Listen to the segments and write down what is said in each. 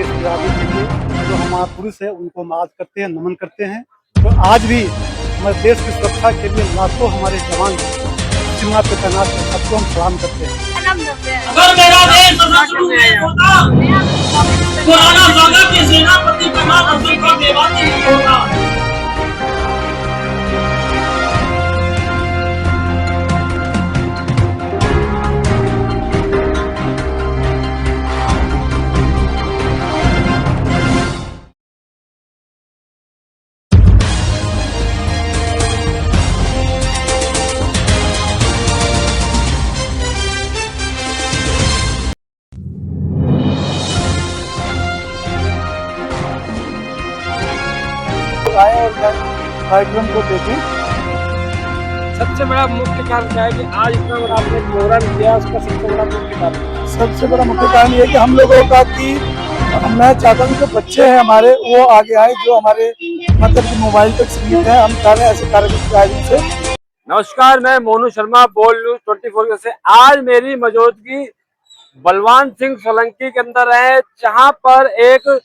देश की आज़ादी के लिए जो हमारे पुरुष है उनको हम याद करते हैं, नमन करते हैं। तो आज भी हमारे देश की सुरक्षा के लिए लाखों हमारे जवान सीमा पे तैनात हैं, सबको हम सलाम करते हैं। अगर मेरा देश शुरू में होता तो राणा सागर के सेनापति का नाम अब्दुल कलाम मेवाती नहीं होता। आए और कार्यक्रम को देखें। सबसे बड़ा मुख्य कारण क्या है कि आज इतना बड़ा आपने प्रोग्राम किया, उसका सबसे बड़ा मुख्य कारण सबसे बड़ा मुख्य कारण ये कि हम लोगों का कि मैं चाहता हूँ जो बच्चे हैं हमारे वो आगे आए, जो हमारे मतलब कि मोबाइल तक सीमित है। हम चाह रहे हैं ऐसे कार्यक्रम के आयोजन से। नमस्कार, मैं मोनू शर्मा बोल न्यूज 24 से। आज मेरी मौजूदगी बलवान सिंह सोलंकी के अंदर है, जहां पर एक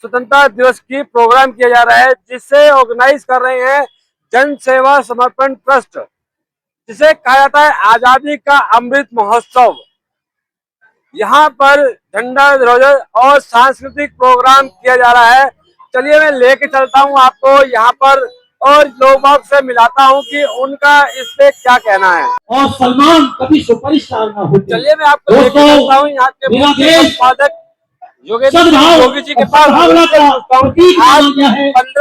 स्वतंत्रता दिवस की प्रोग्राम किया जा रहा है, जिसे ऑर्गेनाइज कर रहे हैं जन सेवा समर्पण ट्रस्ट, जिसे कहा जाता है आजादी का अमृत महोत्सव। यहाँ पर झंडा ध्वजारोहण और सांस्कृतिक प्रोग्राम किया जा रहा है। चलिए मैं लेके चलता हूँ आपको यहाँ पर और लोगों से मिलाता हूँ कि उनका इस पे क्या कहना है। और सलमान कभी सुपरस्टार ना होते। चलिए मैं आपको लेके चलता हूँ यहाँ के मुख्य संपादक योगी जी के पास। आज 15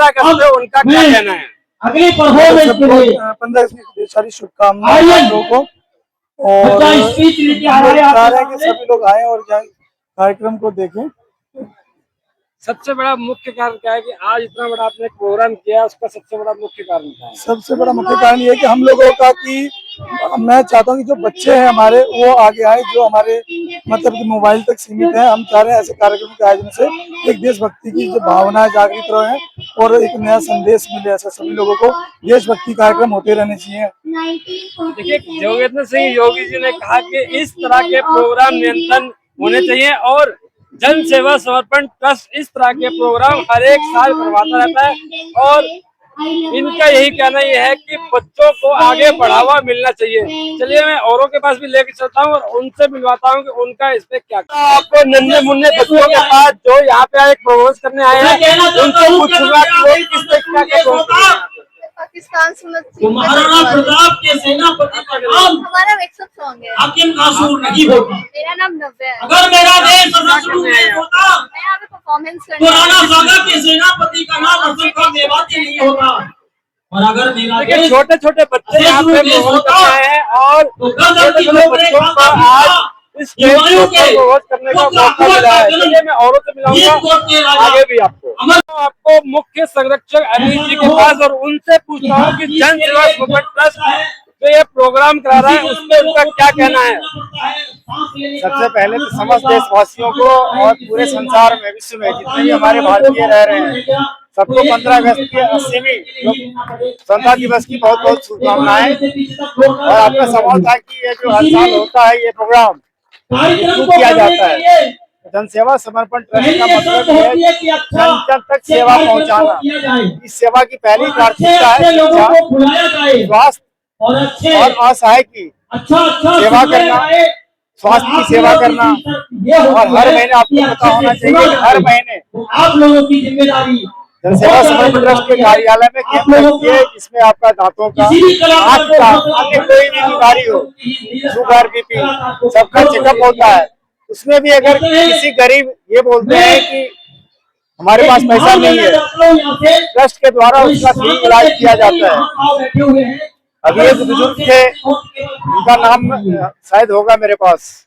अगस्त पे उनका क्या कहना है। अगले परफॉर्मेंस के लिए 15 अगस्त की सारी शुभकामनाएं आप लोगों को, और स्पीच लेके आ रहे हैं कि सभी लोग आए और कार्यक्रम को देखें। सबसे बड़ा मुख्य कारण क्या है कि आज इतना बड़ा आपने प्रोग्राम किया, उसका सबसे बड़ा मुख्य कारण क्या है। सबसे बड़ा मुख्य कारण ये कि हम लोगों का कि मैं चाहता हूँ कि जो बच्चे हैं हमारे वो आगे आए, जो हमारे मतलब कि मोबाइल तक सीमित है। हम चाह रहे हैं ऐसे कार्यक्रम के आयोजन से एक देशभक्ति की जो भावना जागृत रहे और एक नया संदेश मिले। ऐसा सभी लोगों को देशभक्ति कार्यक्रम होते रहने चाहिए। देखिए, योगेंद्र सिंह योगी जी ने कहा कि इस तरह के प्रोग्राम निरंतर होने चाहिए और जन सेवा समर्पण ट्रस्ट इस तरह के प्रोग्राम हर एक साल करवाता रहता है। और इनका यही कहना यह है कि बच्चों को आगे बढ़ावा मिलना चाहिए। चलिए मैं औरों के पास भी लेके चलता हूँ और उनसे मिलवाता हूँ कि उनका इस पे क्या। आपको नन्हे मुन्ने बच्चों के पास जो यहाँ पे एक प्रपोज करने आए हैं, उनसे पूछूंगा कि वो किस पे क्या पाकिस्तान महाराणा प्रताप के सेनापति का नाम हमारा मिक्सअप सॉन्ग है। हाकिम कासूर नहीं होगा। मेरा नाम नव्या है। अगर मेरा देश शुरू में होता मैं यहाँ पे परफॉर्मेंस तो राणा सागर के सेनापति का नाम अब्दुल कलाम मेवाती नहीं होगा। और अगर मेरा देश छोटे छोटे बच्चे यहाँ पे प्रपोज कर रहे हैं और छोटे छोटे बच्चों को आज इस प्रपोज करने का मौका मिला है। चलिए मैं औरों से मिलाऊंगा आगे भी आपको मुख्य संरक्षक अनिल जी के पास और उनसे पूछता हूँ कि जन सेवा समर्पण ट्रस्ट जो ये प्रोग्राम करा रहा है उसमें उनका क्या कहना है। सबसे पहले तो समस्त देशवासियों को और पूरे संसार में विश्व में जितने भी हमारे भारतीय रह रहे हैं सबको 15 अगस्त की 80वीं स्वतंत्रता दिवस की बहुत बहुत शुभकामनाएं। और आपका सवाल था कि ये जो हर साल होता है ये प्रोग्राम क्यों किया जाता है। जन सेवा समर्पण ट्रस्ट का मतलब है जन जन तक सेवा पहुंचाना। इस सेवा की पहली प्राथमिकता है शिक्षा, स्वास्थ्य और असहाय की सेवा करना, स्वास्थ्य की सेवा करना। और हर महीने आपको पता होना चाहिए कि हर महीने आप लोगों की जिम्मेदारी जन सेवा समर्पण ट्रस्ट के कार्यालय में कैंप लगती है, जिसमें आपका दांतों का, आँख का, अन्य कोई भी बीमारी हो, शुगर बीपी सबका चेकअप होता है। उसमें भी अगर किसी गरीब ये बोलते हैं कि हमारे पास पैसा नहीं है, ट्रस्ट के द्वारा उसका फ्री इलाज किया जाता है। अभी एक बुजुर्ग थे, उनका नाम शायद होगा मेरे पास,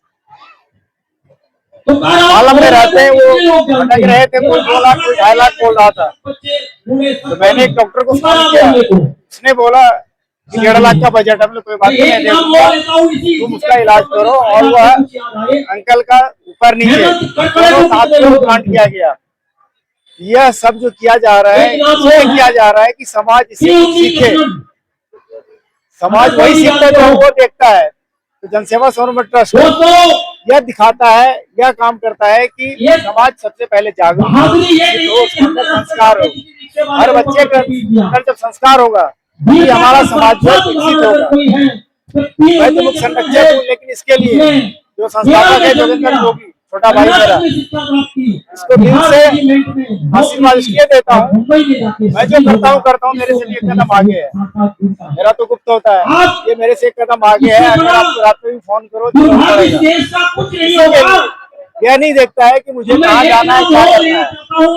आलम में रहते हैं, वो भटक रहे थे, कोई 2 लाख कोई 2.5 लाख बोल रहा था। तो मैंने एक डॉक्टर को फोन किया, उसने बोला 1.5 लाख का बजट है। कोई बात नहीं, तुम उसका इलाज करो। और वह अंकल का ऊपर नीचे दोनों हाथ को काट किया गया। यह सब जो किया जा रहा है इसलिए किया जा रहा है कि समाज इसे सीखे। समाज वही सीखता है जो वो देखता है। तो जनसेवा समर्पण ट्रस्ट दोस्तों यह दिखाता है, यह काम करता है कि ये समाज सबसे पहले जागरूक हो, बहादुरी ये कि नहीं तो है उसके कि अंदर हम संस्कार हो। हर बच्चे के अंदर जब संस्कार होगा तभी हमारा समाज जो विकसित होगा। मैं तो मुख्य संरक्षक हूँ, लेकिन इसके लिए जो संस्थापक है जोगिंदर जोगी, छोटा भाई मेरा, इसको दिल से आशीर्वाद इसलिए देता हूँ। मैं जो करता हूँ मेरे से भी एक कदम आगे है। मेरा तो गुप्त होता है, ये मेरे से एक कदम आगे है। अगर आपको रात में भी फोन करो तो जरूर करेगा। इसी के लिए यह नहीं देखता है कि मुझे कहाँ जाना है, क्या करना है,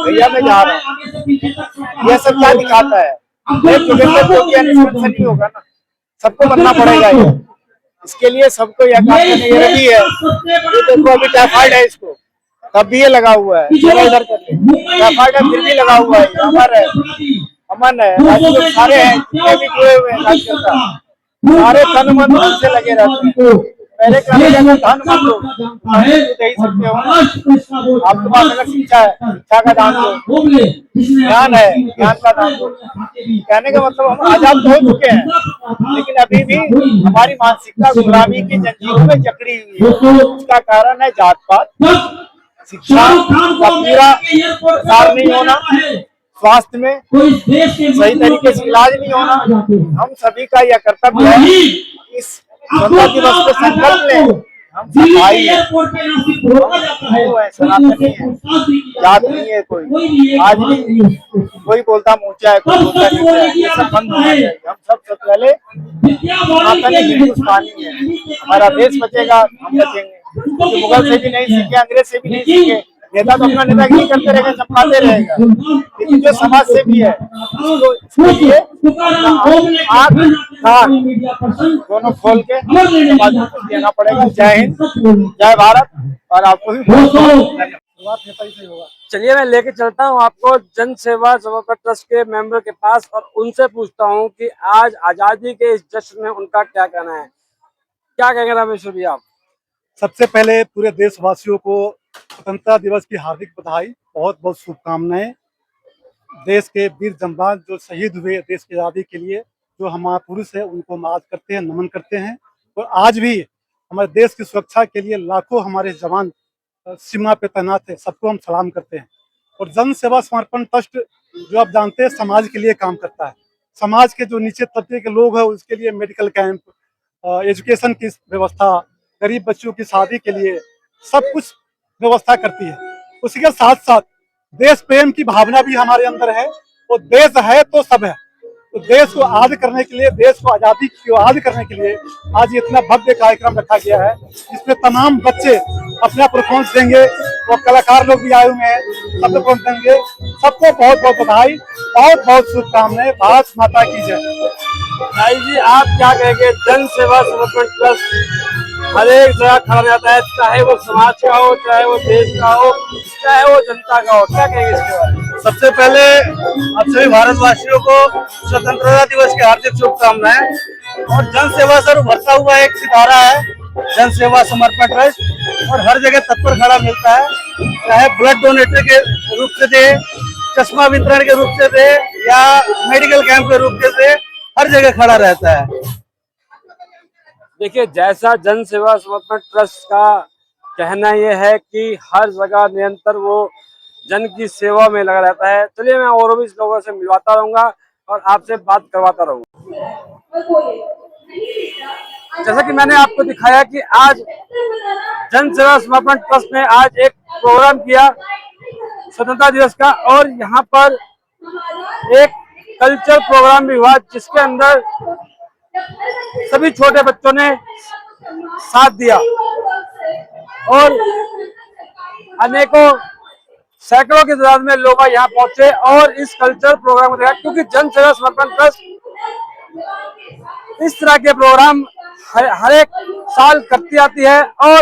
भैया मैं जा रहा हूँ। यह सब क्या दिखाता है? जोगिंदर जोगी अनुसरण से नहीं होगा ना, सबको बनना पड़ेगा। ये इसके लिए सबको यह काम करने जरूरी है। ये देखो अभी टाइफाइड है, इसको तब भी ये लगा हुआ है। इधर कर ले, टाइफाइड है फिर भी लगा हुआ है। अमर है, अमन है, राजू लोग सारे हैं, जितने भी जुड़े हुए हैं आजकल का, सारे तन मन धन से लगे रहते हैं। मेरे कहने का धन मत दो, दे ही सकते हो। आपके पास अगर शिक्षा है, शिक्षा का दान दो, ज्ञान है, ज्ञान का दान दो। कहने का मतलब हम आजाद तो हो चुके हैं, लेकिन अभी भी हमारी मानसिकता गुलामी की जंजीरों में जकड़ी हुई है। उसका कारण है जात पात, शिक्षा का पूरा प्रसार नहीं होना, स्वास्थ्य में सही तरीके से इलाज नहीं होना। हम सभी का यह कर्तव्य है, इस स्वतंत्रता दिवस को संकल्प लें। हम सब भाई हैं, हिंदू है, सनातनी है, जात नहीं है कोई। आज भी कोई बोलता ऊंचा है, कोई बोलता नीचा है, ये सब बंद होना चाहिए। हम सबसे पहले सनातनी हिंदुस्तानी है, हमारा देश बचेगा, हम बचेंगे। तो मुगल से भी नहीं सीखे, अंग्रेज से भी नहीं सीखे। नेता तो अपना नेतागिरी करते रहेगा, चमकाते रहेगा, लेकिन जो समाज से भी है उसको इसके लिए आँख कान दोनों खोल के समाज को कुछ देना पड़ेगा। जय हिंद, जय भारत। और आपको भी चलिए मैं लेके चलता हूँ आपको जन सेवा समर्पण ट्रस्ट के मेंबर के पास और उनसे पूछता हूँ कि आज आजादी के इस जश्न में उनका क्या कहना है। क्या कहेंगे रामेश्वर जी आप? सबसे पहले पूरे देशवासियों को स्वतंत्रता दिवस की हार्दिक बधाई, बहुत बहुत शुभकामनाएं। देश के वीर जवान जो शहीद हुए देश की आज़ादी के लिए, जो हम महापुरुष है, उनको हम आज करते हैं, नमन करते हैं। और आज भी हमारे देश की सुरक्षा के लिए लाखों हमारे जवान सीमा पे तैनात है, सबको हम सलाम करते हैं। और जन सेवा समर्पण ट्रस्ट जो आप जानते हैं समाज के लिए काम करता है। समाज के जो नीचे तबके के लोग हैं उसके लिए मेडिकल कैंप, एजुकेशन की व्यवस्था, गरीब बच्चों की शादी के लिए सब कुछ व्यवस्था करती है। उसी के साथ साथ देश प्रेम की भावना भी हमारे अंदर है। और देश है तो सब है। तो देश को आज़ाद करने के लिए, देश को आज़ादी को आज़ाद करने के लिए आज इतना भव्य कार्यक्रम रखा गया है, जिसमें तमाम बच्चे अपना परफॉर्मेंस देंगे और कलाकार लोग भी आए हुए हैं, सब परफॉर्मेंस देंगे। सबको बहुत बहुत बधाई, बहुत बहुत शुभकामनाएं। भारत माता की जय। भाई जी आप क्या कहेंगे? जन सेवा समर्पण ट्रस्ट हर एक जगह खड़ा रहता है, चाहे वो समाज का हो, चाहे वो देश का हो, चाहे वो जनता का हो। क्या कहेंगे इसके बारे में? सबसे पहले आप सभी भारतवासियों को स्वतंत्रता दिवस की हार्दिक शुभकामनाएं। और जन सेवा से उभरता हुआ एक सितारा है जन सेवा समर्पण ट्रस्ट, और हर जगह तत्पर खड़ा मिलता है, चाहे ब्लड डोनेटर के रूप से दे, चश्मा वितरण के रूप से दे, या मेडिकल कैंप के रूप से दे, हर जगह खड़ा रहता है। देखिए जैसा जन सेवा समर्पण ट्रस्ट का कहना यह है कि हर जगह निरंतर वो जन की सेवा में लगा रहता है। चलिए मैं और भी इस लोगों से मिलवाता रहूंगा और आपसे बात करवाता रहूंगा। जैसा कि मैंने आपको दिखाया कि आज जन सेवा समर्पण ट्रस्ट ने आज एक प्रोग्राम किया स्वतंत्रता दिवस का, और यहाँ पर एक कल्चर प्रोग्राम भी हुआ जिसके अंदर सभी छोटे बच्चों ने साथ दिया और अनेकों सैकड़ों की तादाद में लोग यहाँ पहुंचे और इस कल्चर प्रोग्राम को देखा। क्योंकि जन सेवा समर्पण ट्रस्ट इस तरह के प्रोग्राम हर एक साल करती आती है और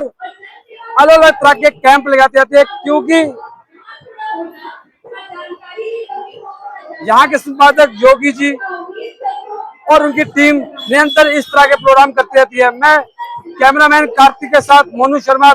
अलग अलग तरह के कैंप लगाती आती है, क्योंकि यहाँ के संपादक योगी जी और उनकी टीम निरंतर इस तरह के प्रोग्राम करती रहती है। मैं कैमरामैन कार्तिक के साथ मोनू शर्मा।